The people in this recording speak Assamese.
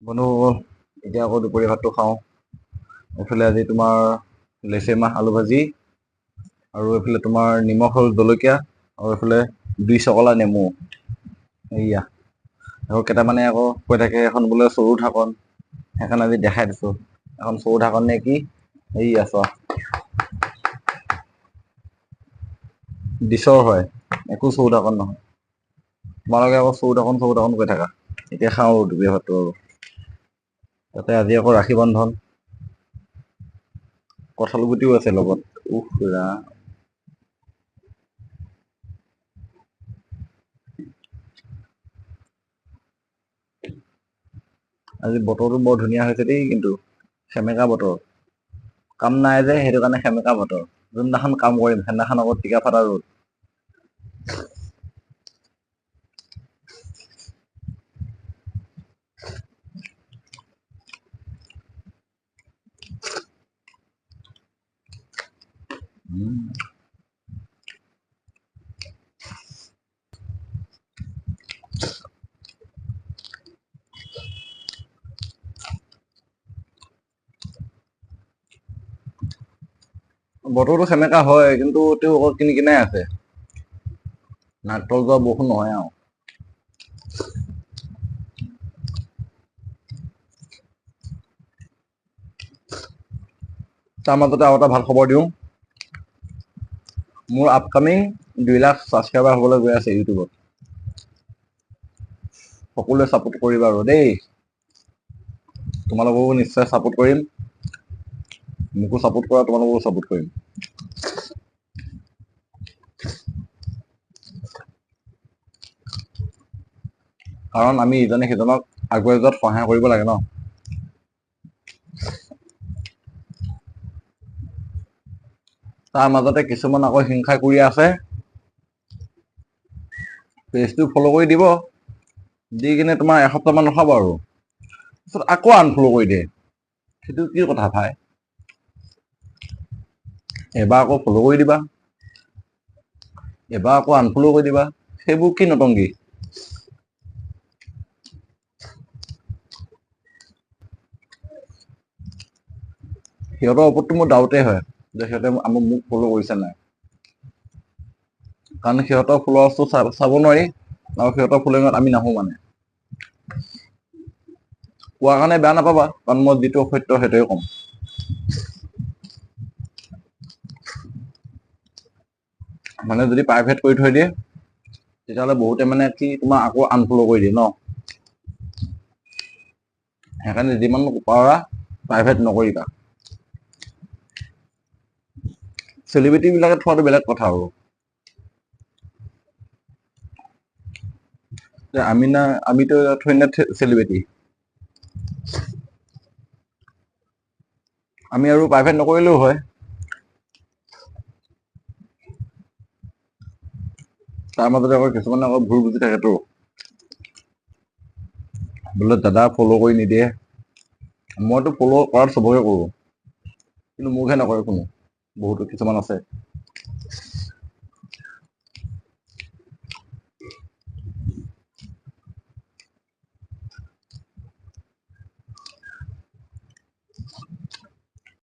বন্ধুসকল, এতিয়া আকৌ দুপৰীয়া ভাতটো খাওঁ। এইফালে আজি তোমাৰ লেচেৰি মাহ আলু ভাজি, আৰু এইফালে তোমাৰ নিমখ আৰু জলকীয়া, আৰু এইফালে 2 চকলা নেমু। এইয়া আৰু কেইটামানে আকৌ কৈ থাকে এখন বোলে চৰু ঢাকন, সেইকাৰণে আজি দেখাই দিছোঁ এখন চৰু ঢাকন নে কি। এইয়া চোৱা, ডিচৰ হয়, একো চৰু ঢাকন নহয়। তোমালোকে আকৌ চৰু ঢাকন কৈ থাকা। এতিয়া খাওঁ আৰু দুপৰীয়া ভাতটো আৰু তাতে আজি আকৌ ৰাখী বন্ধন, কঁঠাল গুটিও আছে লগত। উফ ৰাম, আজি বতৰটো বৰ ধুনীয়া হৈছে দেই, কিন্তু সেমেকা বতৰ। কাম নাই যে, সেইটো কাৰণে সেমেকা বতৰ। যোনদিনাখন কাম কৰিম সেইদিনাখন আকৌ টিকা ফটা ৰ'দ। বতৰটো সেমেকা হয়, কিন্তু তেওঁ অকল কিনি কিনাই আছে। নাক তল যোৱা বৰষুণ নহয় আৰু। তাৰ মাজতে আৰু এটা ভাল খবৰ দিওঁ। মোৰ আপকামিং 2 লাখ ছাবস্ক্ৰাইবাৰ হ'বলৈ গৈ আছে ইউটিউবত। সকলোৱে ছাপোৰ্ট কৰিবা আৰু দেই। তোমালোককো নিশ্চয় ছাপোৰ্ট কৰিম। মোকো ছাপোৰ্ট কৰা, তোমালোককো ছাপোৰ্ট কৰিম। কাৰণ আমি ইজনে সিজনক আগুৱাই যোৱাত সহায় কৰিব লাগে ন। তাৰ মাজতে কিছুমান আকৌ হিংসা কৰি আছে। পেজটো ফ'ল' কৰি দিব, দি কিনে তোমাৰ এসপ্তাহমান ৰখাব আৰু তাৰপিছত আকৌ আনফল' কৰি দিয়ে। সেইটো কি কথা ভাই? এবাৰ আকৌ ফ'ল' কৰি দিবা, এবাৰ আকৌ আনফল' কৰি দিবা, সেইবোৰ কি নতংগী? সিহঁতৰ ওপৰততো মোৰ ডাউটে হয় যে সিহঁতে মোক ফ'ল' কৰিছে নাই। কাৰণ সিহঁতৰ ফলোৱাৰ্ছটো চাব নোৱাৰি, আৰু সিহঁতৰ ফলোৱিঙত আমি নাহো মানে। কোৱা কাৰণে বেয়া নাপাবা, কাৰণ মই যিটো সত্য সেইটোৱে ক'ম। মানে যদি প্ৰাইভেট কৰি থৈ দিয়ে, তেতিয়াহ'লে বহুতে মানে কি তোমাৰ আকৌ আনফল' কৰি দিয়ে ন। সেইকাৰণে যিমান পাৰা প্ৰাইভেট নকৰিবা। চেলিব্ৰিটি বিলাকে থোৱাটো বেলেগ কথা আৰু। আমিতো থৰি না চেলিব্ৰিটি। আমি আৰু প্ৰাইভেট নকৰিলেও হয়। তাৰ মাজতে আকৌ কিছুমানে আকৌ ভুল বুজি থাকেতো। বোলে দাদা ফ'ল' কৰি নিদিয়ে, মইতো ফ'ল' কৰাত চবকে কৰোঁ। কিন্তু মোকহে নকৰে কোনো, বহুতো কিছুমান আছে।